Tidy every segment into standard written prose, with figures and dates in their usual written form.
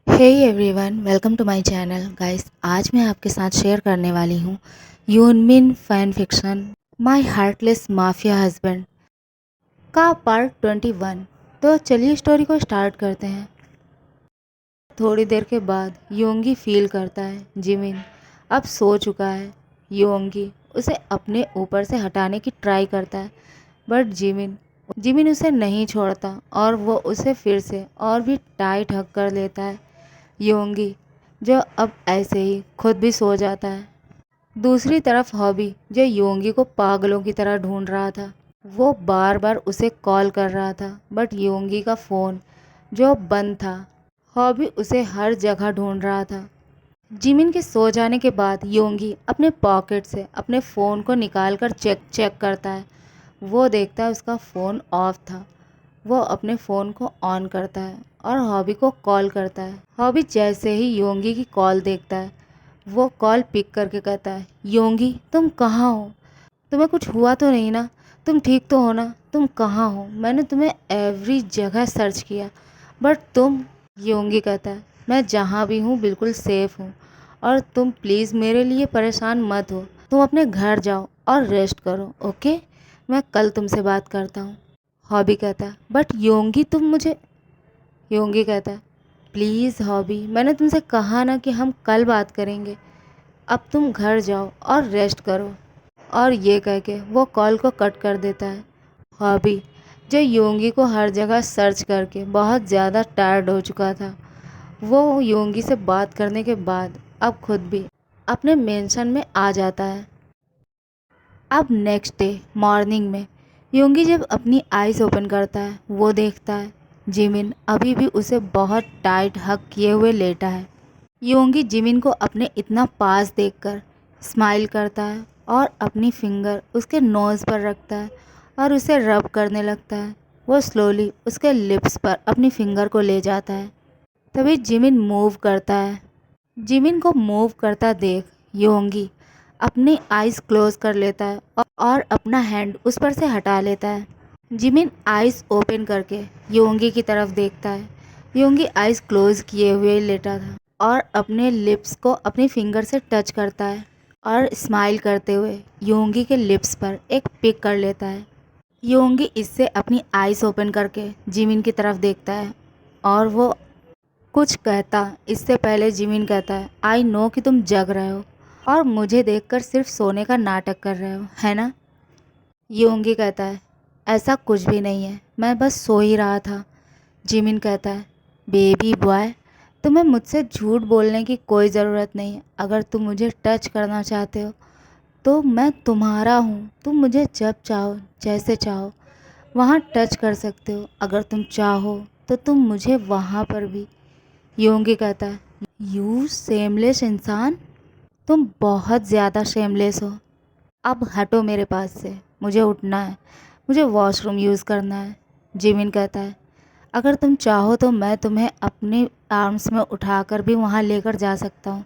Hey everyone, welcome to my channel guys. आज मैं आपके साथ शेयर करने वाली हूँ Yoonmin fan fiction my heartless mafia husband का पार्ट 21। तो चलिए स्टोरी को स्टार्ट करते हैं। थोड़ी देर के बाद योंगी फील करता है जिमिन अब सो चुका है। योंगी उसे अपने ऊपर से हटाने की ट्राई करता है, बट जिमिन उसे नहीं छोड़ता और वो उसे फिर से और भी टाइट हक कर लेता है। योंगी जो अब ऐसे ही खुद भी सो जाता है। दूसरी तरफ हॉबी जो योंगी को पागलों की तरह ढूंढ रहा था, वो बार बार उसे कॉल कर रहा था, बट योंगी का फ़ोन जो बंद था। हॉबी उसे हर जगह ढूंढ रहा था। जिमिन के सो जाने के बाद योंगी अपने पॉकेट से अपने फ़ोन को निकाल कर चेक चेक करता है। वो देखता है उसका फ़ोन ऑफ था। वो अपने फ़ोन को ऑन करता है और हॉबी को कॉल करता है। हॉबी जैसे ही योंगी की कॉल देखता है, वो कॉल पिक करके कहता है, योंगी तुम कहाँ हो? तुम्हें कुछ हुआ तो नहीं ना? तुम ठीक तो हो ना? तुम कहाँ हो? मैंने तुम्हें एवरी जगह सर्च किया, बट तुम। योंगी कहता है, मैं जहाँ भी हूँ बिल्कुल सेफ़ हूँ और तुम प्लीज़ मेरे लिए परेशान मत हो। तुम अपने घर जाओ और रेस्ट करो, ओके? मैं कल तुमसे बात करता हूँ। हॉबी कहता है, बट योंगी तुम मुझे। योंगी कहता है, प्लीज़ हॉबी, मैंने तुमसे कहा ना कि हम कल बात करेंगे। अब तुम घर जाओ और रेस्ट करो। और ये कह के वो कॉल को कट कर देता है। हॉबी जो योंगी को हर जगह सर्च करके बहुत ज़्यादा टायर्ड हो चुका था, वो योंगी से बात करने के बाद अब खुद भी अपने मेंशन में आ जाता है। अब नेक्स्ट डे मॉर्निंग में योंगी जब अपनी आइज़ ओपन करता है, वो देखता है जिमिन अभी भी उसे बहुत टाइट हग किए हुए लेटा है। योंगी जिमिन को अपने इतना पास देखकर स्माइल करता है और अपनी फिंगर उसके नोज़ पर रखता है और उसे रब करने लगता है। वो स्लोली उसके लिप्स पर अपनी फिंगर को ले जाता है। तभी जिमिन मूव करता है। जिमिन को मूव करता देख योंगी अपनी आइज़ क्लोज कर लेता है और अपना हैंड उस पर से हटा लेता है। जिमिन आइज़ ओपन करके योंगी की तरफ देखता है। योंगी आइज़ क्लोज किए हुए लेटा था और अपने लिप्स को अपनी फिंगर से टच करता है और स्माइल करते हुए योंगी के लिप्स पर एक पिक कर लेता है। योंगी इससे अपनी आइज़ ओपन करके जिमिन की तरफ देखता है और वो कुछ कहता इससे पहले जिमिन कहता है, आई नो कि तुम जग रहे हो और मुझे देखकर सिर्फ सोने का नाटक कर रहे हो, है ना? योंगी कहता है, ऐसा कुछ भी नहीं है, मैं बस सो ही रहा था। जिमिन कहता है, बेबी बॉय, तुम्हें मुझसे झूठ बोलने की कोई ज़रूरत नहीं है। अगर तुम मुझे टच करना चाहते हो तो मैं तुम्हारा हूँ। तुम मुझे जब चाहो जैसे चाहो वहाँ टच कर सकते हो। अगर तुम चाहो तो तुम मुझे वहाँ पर भी। योंगी कहता है, यू शेमलेस इंसान, तुम बहुत ज़्यादा शेमलेस हो। अब हटो मेरे पास से, मुझे उठना है, मुझे वॉशरूम यूज़ करना है। जिमिन कहता है, अगर तुम चाहो तो मैं तुम्हें अपने आर्म्स में उठाकर भी वहाँ लेकर जा सकता हूँ।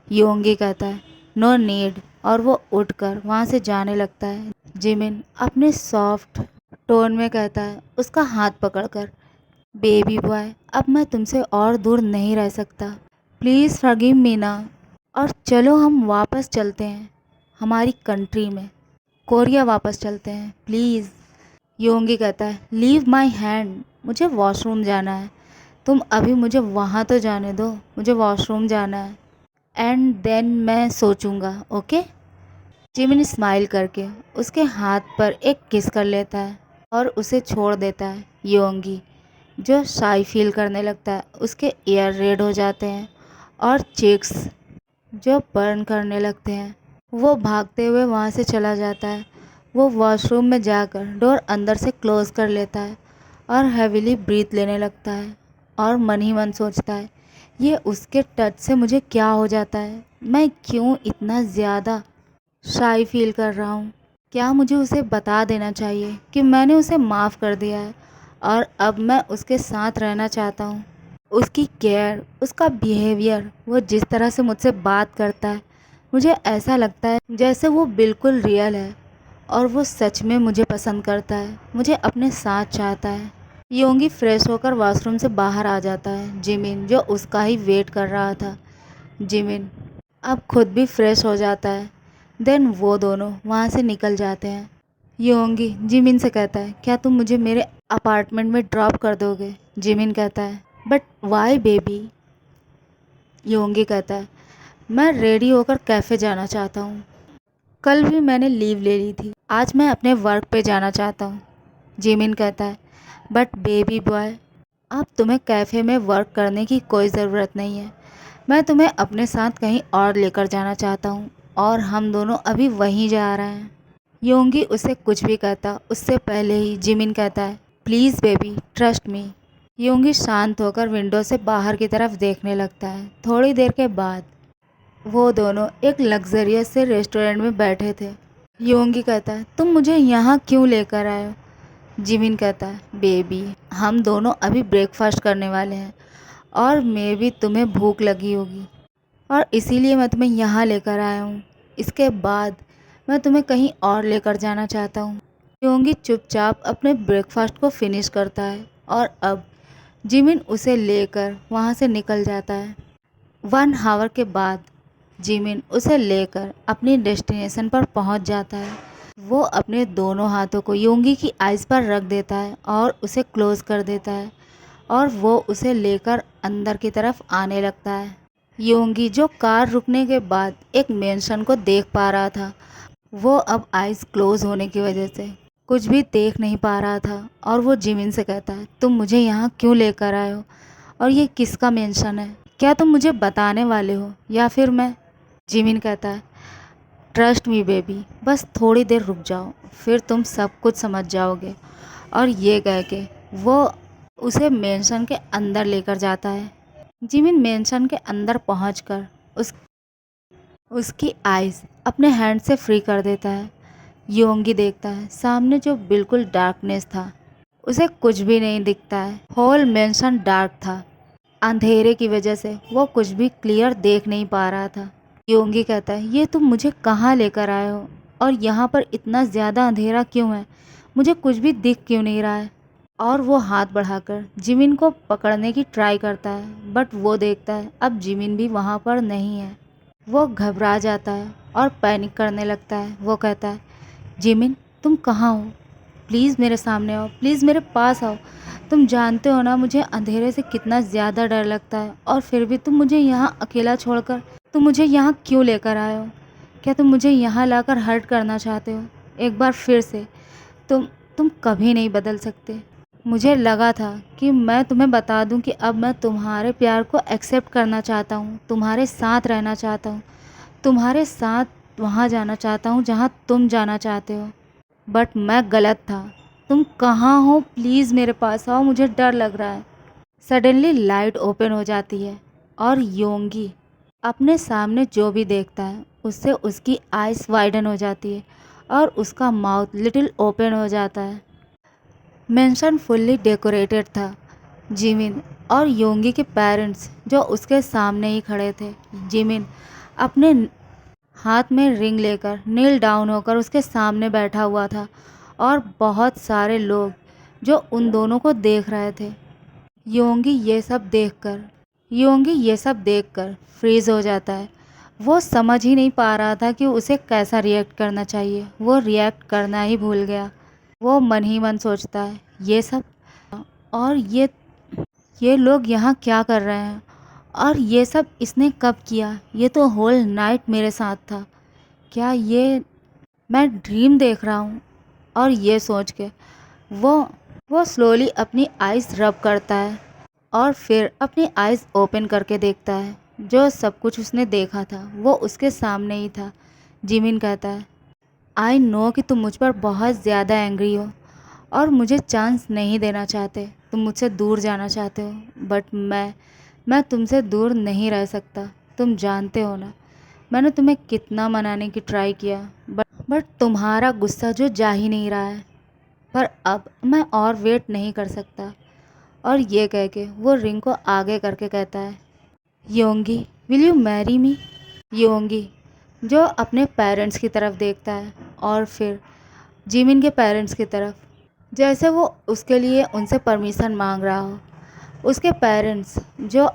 योंगी कहता है, नो नीड, और वो उठकर वहाँ से जाने लगता है। जिमिन अपने सॉफ्ट टोन में कहता है, उसका हाथ पकड़कर, बेबी बॉय, अब मैं तुमसे और दूर नहीं रह सकता। प्लीज़ फॉरगिव मी ना। और चलो हम वापस चलते हैं हमारी कंट्री में, कोरिया वापस चलते हैं प्लीज़। योंगी कहता है, लीव माई हैंड, मुझे वॉशरूम जाना है। तुम अभी मुझे वहाँ तो जाने दो, मुझे वॉशरूम जाना है एंड देन मैं सोचूंगा, ओके? जिमिन स्माइल करके उसके हाथ पर एक किस कर लेता है और उसे छोड़ देता है। योंगी जो शाई फील करने लगता है, उसके ईयर रेड हो जाते हैं और चीक्स जो बर्न करने लगते हैं। वो भागते हुए वहाँ से चला जाता है। वो वॉशरूम में जाकर डोर अंदर से क्लोज़ कर लेता है और हैविली ब्रीथ लेने लगता है और मन ही मन सोचता है, ये उसके टच से मुझे क्या हो जाता है? मैं क्यों इतना ज़्यादा शाई फील कर रहा हूँ? क्या मुझे उसे बता देना चाहिए कि मैंने उसे माफ़ कर दिया है और अब मैं उसके साथ रहना चाहता हूँ? उसकी केयर, उसका बिहेवियर, वो जिस तरह से मुझसे बात करता है, मुझे ऐसा लगता है जैसे वो बिल्कुल रियल है और वो सच में मुझे पसंद करता है, मुझे अपने साथ चाहता है। योंगी फ्रेश होकर वॉशरूम से बाहर आ जाता है। जिमिन जो उसका ही वेट कर रहा था, जिमिन अब खुद भी फ्रेश हो जाता है। देन वो दोनों वहाँ से निकल जाते हैं। योंगी जिमिन से कहता है, क्या तुम मुझे मेरे अपार्टमेंट में ड्रॉप कर दोगे? जिमिन कहता है, बट वाई बेबी? योंगी कहता है, मैं रेडी होकर कैफ़े जाना चाहता हूँ। कल भी मैंने लीव ले ली थी, आज मैं अपने वर्क पे जाना चाहता हूँ। जिमिन कहता है, बट बेबी बॉय, अब तुम्हें कैफ़े में वर्क करने की कोई ज़रूरत नहीं है। मैं तुम्हें अपने साथ कहीं और लेकर जाना चाहता हूँ और हम दोनों अभी वहीं जा रहे हैं। योंगी उसे कुछ भी कहता उससे पहले ही जिमिन कहता है, प्लीज़ बेबी ट्रस्ट मी। योंगी शांत होकर विंडो से बाहर की तरफ देखने लगता है। थोड़ी देर के बाद वो दोनों एक लग्जरियस से रेस्टोरेंट में बैठे थे। योंगी कहता है, तुम मुझे यहाँ क्यों लेकर आए हो? जिमिन कहता है, बेबी हम दोनों अभी ब्रेकफास्ट करने वाले हैं और मे भी तुम्हें भूख लगी होगी और इसीलिए मैं तुम्हें यहाँ लेकर आया हूँ। इसके बाद मैं तुम्हें कहीं और लेकर जाना चाहता हूँ। योंगी चुपचाप अपने ब्रेकफास्ट को फिनिश करता है और अब जिमिन उसे लेकर वहाँ से निकल जाता है। 1 आवर के बाद जिमिन उसे लेकर अपनी डेस्टिनेशन पर पहुँच जाता है। वो अपने दोनों हाथों को योंगी की आइज़ पर रख देता है और उसे क्लोज़ कर देता है और वो उसे लेकर अंदर की तरफ आने लगता है। योंगी जो कार रुकने के बाद एक मेंशन को देख पा रहा था, वो अब आइज़ क्लोज होने की वजह से कुछ भी देख नहीं पा रहा था और वो जिमिन से कहता है, तुम मुझे यहाँ क्यों लेकर आए हो और ये किसका मेंशन है? क्या तुम मुझे बताने वाले हो या फिर मैं? जिमिन कहता है, ट्रस्ट मी बेबी, बस थोड़ी देर रुक जाओ फिर तुम सब कुछ समझ जाओगे। और ये कह के वो उसे मेंशन के अंदर लेकर जाता है। जिमिन मेंशन के अंदर पहुंचकर उसकी आइज़ अपने हैंड से फ्री कर देता है। योंगी देखता है सामने जो बिल्कुल डार्कनेस था, उसे कुछ भी नहीं दिखता है। होल मेंशन डार्क था, अंधेरे की वजह से वो कुछ भी क्लियर देख नहीं पा रहा था। योंगी कहता है, ये तुम मुझे कहाँ लेकर आए हो और यहाँ पर इतना ज़्यादा अंधेरा क्यों है? मुझे कुछ भी दिख क्यों नहीं रहा है? और वो हाथ बढ़ाकर जिमिन को पकड़ने की ट्राई करता है, बट वो देखता है अब जिमिन भी वहाँ पर नहीं है। वो घबरा जाता है और पैनिक करने लगता है। वो कहता है, जिमिन तुम कहाँ हो? प्लीज़ मेरे सामने आओ, प्लीज़ मेरे पास आओ। तुम जानते हो ना मुझे अंधेरे से कितना ज़्यादा डर लगता है और फिर भी तुम मुझे यहाँ अकेला छोड़कर तुम मुझे यहाँ क्यों लेकर आए हो? क्या तुम मुझे यहाँ लाकर हर्ट करना चाहते हो? एक बार फिर से तुम कभी नहीं बदल सकते। मुझे लगा था कि मैं तुम्हें बता दूं कि अब मैं तुम्हारे प्यार को एक्सेप्ट करना चाहता हूँ, तुम्हारे साथ रहना चाहता हूँ, तुम्हारे साथ वहाँ जाना चाहता हूँ जहाँ तुम जाना चाहते हो, बट मैं गलत था। तुम कहाँ हो? प्लीज़ मेरे पास आओ, मुझे डर लग रहा है। सडनली लाइट ओपन हो जाती है और योंगी अपने सामने जो भी देखता है उससे उसकी आइज़ वाइडन हो जाती है और उसका माउथ लिटिल ओपन हो जाता है। मेंशन फुल्ली डेकोरेटेड था। जिमिन और योंगी के पेरेंट्स जो उसके सामने ही खड़े थे। जिमिन अपने हाथ में रिंग लेकर नील डाउन होकर उसके सामने बैठा हुआ था और बहुत सारे लोग जो उन दोनों को देख रहे थे। योंगी ये सब देखकर फ्रीज हो जाता है। वो समझ ही नहीं पा रहा था कि उसे कैसा रिएक्ट करना चाहिए। वो रिएक्ट करना ही भूल गया। वो मन ही मन सोचता है, ये सब और ये लोग यहाँ क्या कर रहे हैं और ये सब इसने कब किया? ये तो होल नाइट मेरे साथ था। क्या ये मैं ड्रीम देख रहा हूँ? और ये सोच के वो स्लोली अपनी आइज़ रब करता है और फिर अपनी आइज़ ओपन करके देखता है। जो सब कुछ उसने देखा था वो उसके सामने ही था। जिमिन कहता है, आई नो कि तुम मुझ पर बहुत ज़्यादा एंग्री हो और मुझे चांस नहीं देना चाहते, तुम मुझसे दूर जाना चाहते हो, बट मैं तुमसे दूर नहीं रह सकता। तुम जानते हो ना मैंने तुम्हें कितना मनाने की ट्राई किया, बट तुम्हारा गुस्सा जो जा ही नहीं रहा है। पर अब मैं और वेट नहीं कर सकता। और ये कह के वो रिंग को आगे करके कहता है, योंगी विल यू मैरी मी? योंगी जो अपने पेरेंट्स की तरफ देखता है और फिर जिमिन के पेरेंट्स की तरफ, जैसे वो उसके लिए उनसे परमिशन मांग रहा हो। उसके पेरेंट्स जो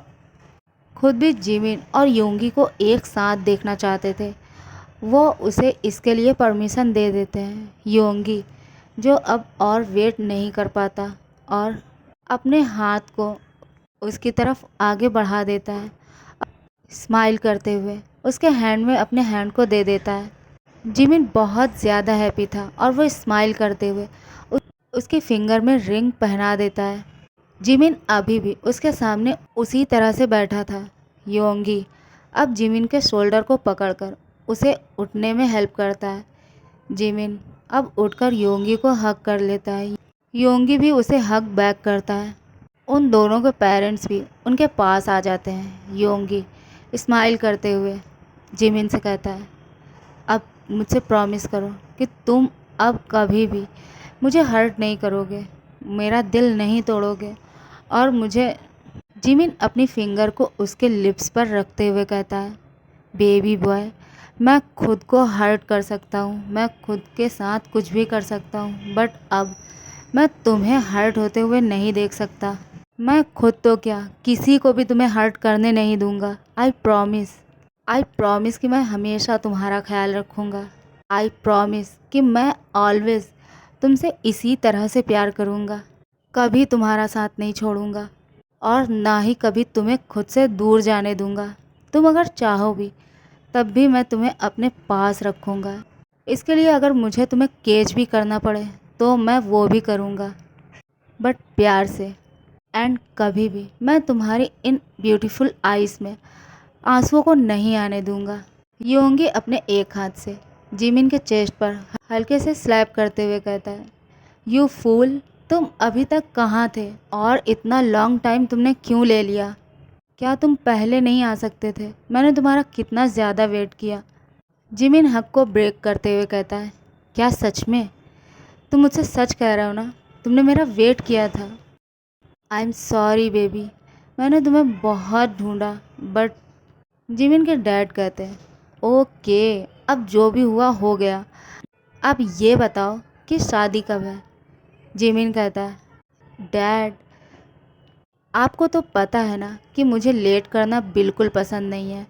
खुद भी जिमिन और योंगी को एक साथ देखना चाहते थे, वो उसे इसके लिए परमिशन दे देते हैं। योंगी जो अब और वेट नहीं कर पाता और अपने हाथ को उसकी तरफ आगे बढ़ा देता है, स्माइल करते हुए उसके हैंड में अपने हैंड को दे देता है। जिमिन बहुत ज़्यादा हैप्पी था और वो स्माइल करते हुए उसके फिंगर में रिंग पहना देता है। जिमिन अभी भी उसके सामने उसी तरह से बैठा था। योंगी अब जिमिन के शोल्डर को पकड़कर उसे उठने में हेल्प करता है। जिमिन अब उठकर योंगी को हग कर लेता है। योंगी भी उसे हग बैक करता है। उन दोनों के पेरेंट्स भी उनके पास आ जाते हैं। योंगी स्माइल करते हुए जिमिन से कहता है, अब मुझसे प्रॉमिस करो कि तुम अब कभी भी मुझे हर्ट नहीं करोगे, मेरा दिल नहीं तोड़ोगे। और मुझे जिमिन अपनी फिंगर को उसके लिप्स पर रखते हुए कहता है, बेबी बॉय, मैं खुद को हर्ट कर सकता हूँ, मैं खुद के साथ कुछ भी कर सकता हूँ, बट अब मैं तुम्हें हर्ट होते हुए नहीं देख सकता। मैं खुद तो क्या, किसी को भी तुम्हें हर्ट करने नहीं दूंगा। आई प्रॉमिस कि मैं हमेशा तुम्हारा ख्याल रखूँगा। आई प्रॉमिस कि मैं ऑलवेज तुमसे इसी तरह से प्यार करूँगा, कभी तुम्हारा साथ नहीं छोड़ूंगा और ना ही कभी तुम्हें खुद से दूर जाने दूंगा। तुम अगर चाहो भी तब भी मैं तुम्हें अपने पास रखूँगा। इसके लिए अगर मुझे तुम्हें केज भी करना पड़े तो मैं वो भी करूँगा, बट प्यार से। एंड कभी भी मैं तुम्हारी इन ब्यूटीफुल आइज़ में आंसुओं को नहीं आने दूंगा। योंगी अपने एक हाथ से जिमिन के चेस्ट पर हल्के से स्लैप करते हुए कहता है, यू फूल, तुम अभी तक कहाँ थे और इतना लॉन्ग टाइम तुमने क्यों ले लिया? क्या तुम पहले नहीं आ सकते थे? मैंने तुम्हारा कितना ज़्यादा वेट किया। जिमिन हक को ब्रेक करते हुए कहता है, क्या सच में? तुम मुझसे सच कह रहे हो ना? तुमने मेरा वेट किया था। आई एम सॉरी बेबी, मैंने तुम्हें बहुत ढूंढा, बट जिमिन के डैड कहते हैं, ओके, अब जो भी हुआ हो गया। अब ये बताओ कि शादी कब है? जिमिन कहता है, डैड, आपको तो पता है ना कि मुझे लेट करना बिल्कुल पसंद नहीं है।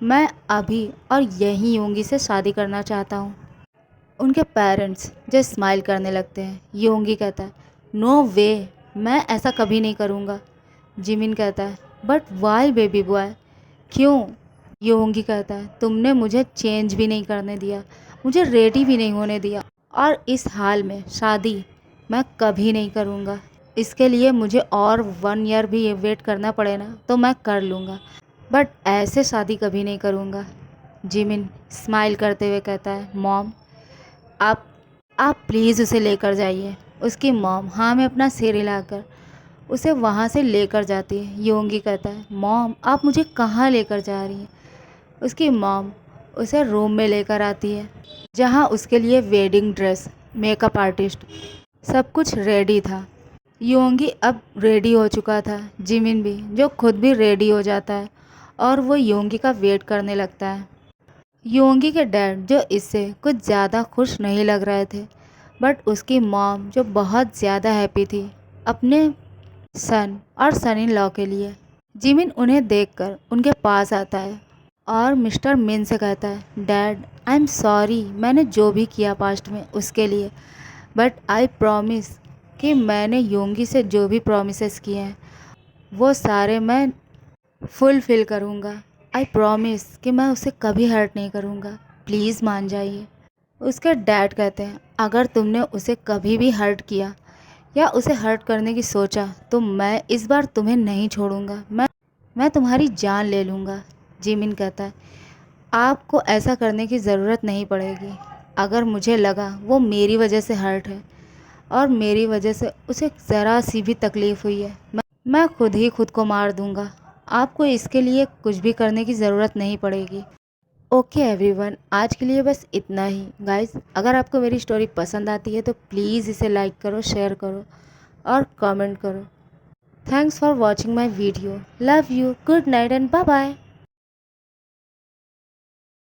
मैं अभी और यहीं योंगी से शादी करना चाहता हूँ। उनके पेरेंट्स जो स्माइल करने लगते हैं। योंगी कहता है, नो वे, मैं ऐसा कभी नहीं करूँगा। जिमिन कहता है, बट वाई बेबी बॉय, क्यों? योंगी कहता है, तुमने मुझे चेंज भी नहीं करने दिया, मुझे रेडी भी नहीं होने दिया, और इस हाल में शादी मैं कभी नहीं करूँगा। इसके लिए मुझे और 1 ईयर भी वेट करना पड़े ना तो मैं कर लूँगा, बट ऐसे शादी कभी नहीं करूँगा। जिमिन स्माइल करते हुए कहता है, मॉम, आप आप प्लीज़ उसे लेकर जाइए। उसकी मॉम हाँ में अपना सिर हिलाकर उसे वहाँ से लेकर जाती है। योंगी कहता है, मॉम, आप मुझे कहाँ लेकर जा रही हैं? उसकी मॉम उसे रूम में लेकर आती है, जहाँ उसके लिए वेडिंग ड्रेस, मेकअप आर्टिस्ट, सब कुछ रेडी था। योंगी अब रेडी हो चुका था। जिमिन भी, जो खुद भी रेडी हो जाता है और वो योंगी का वेट करने लगता है। योंगी के डैड जो इससे कुछ ज़्यादा खुश नहीं लग रहे थे, बट उसकी मॉम जो बहुत ज़्यादा हैप्पी थी अपने सन और सन इन लॉ के लिए। जिमिन उन्हें देखकर उनके पास आता है और मिस्टर मिन से कहता है, डैड, आई एम सॉरी, मैंने जो भी किया पास्ट में उसके लिए, बट आई प्रॉमिस कि मैंने योंगी से जो भी प्रॉमिसेस किए हैं वो सारे मैं फुलफ़िल करूँगा। आई प्रॉमिस कि मैं उसे कभी हर्ट नहीं करूँगा, प्लीज़ मान जाइए। उसके डैड कहते हैं, अगर तुमने उसे कभी भी हर्ट किया या उसे हर्ट करने की सोचा तो मैं इस बार तुम्हें नहीं छोड़ूंगा, मैं तुम्हारी जान ले लूँगा। जिमिन कहता है, आपको ऐसा करने की ज़रूरत नहीं पड़ेगी। अगर मुझे लगा वो मेरी वजह से हर्ट है और मेरी वजह से उसे ज़रा सी भी तकलीफ़ हुई है, मैं खुद ही खुद को मार दूँगा। आपको इसके लिए कुछ भी करने की ज़रूरत नहीं पड़ेगी। ओके एवरीवन, आज के लिए बस इतना ही। गाइस, अगर आपको मेरी स्टोरी पसंद आती है तो प्लीज़ इसे लाइक करो, शेयर करो और कमेंट करो। Thanks for watching my video. Love you, good night and bye bye.